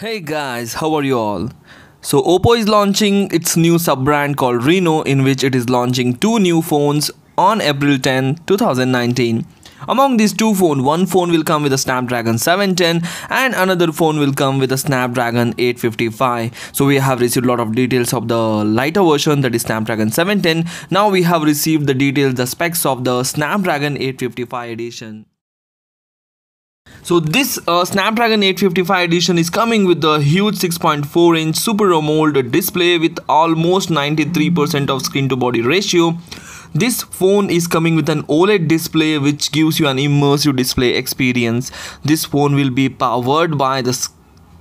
Hey guys, how are you all? So OPPO is launching its new sub-brand called Reno, in which it is launching two new phones on April 10, 2019. Among these two phones, one phone will come with a Snapdragon 710 and another phone will come with a Snapdragon 855. So we have received a lot of details of the lighter version, that is Snapdragon 710. Now we have received the specs of the Snapdragon 855 edition. So this Snapdragon 855 edition is coming with the huge 6.4-inch Super AMOLED display with almost 93% of screen to body ratio. This phone is coming with an OLED display which gives you an immersive display experience. This phone will be powered by the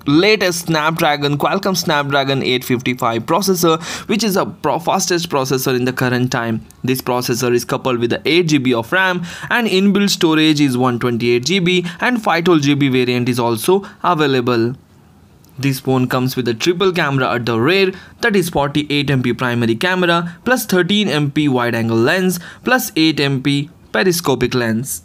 latest Qualcomm Snapdragon 855 processor, which is the fastest processor in the current time. This processor is coupled with the 8GB of RAM and inbuilt storage is 128GB and 512GB variant is also available. This phone comes with a triple camera at the rear, that is 48MP primary camera plus 13MP wide angle lens plus 8MP periscopic lens.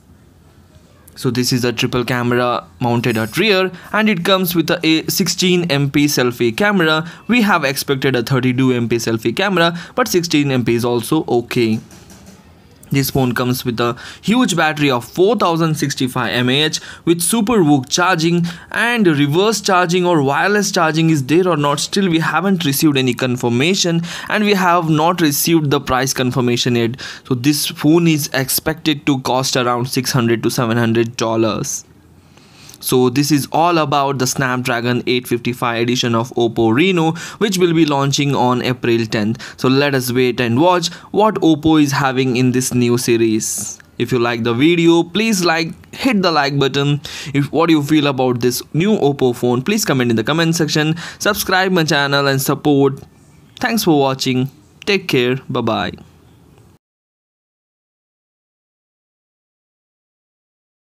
So this is a triple camera mounted at rear and it comes with a 16MP selfie camera. We have expected a 32MP selfie camera, but 16MP is also okay. This phone comes with a huge battery of 4065 mAh with super VOOC charging, and reverse charging or wireless charging is there or not, still we haven't received any confirmation and we have not received the price confirmation yet. So this phone is expected to cost around $600 to $700. So this is all about the Snapdragon 855 edition of OPPO Reno, which will be launching on April 10th. So let us wait and watch what OPPO is having in this new series. If you like the video, please hit the like button. What you feel about this new OPPO phone, please comment in the comment section. Subscribe my channel and support. Thanks for watching. Take care. Bye bye.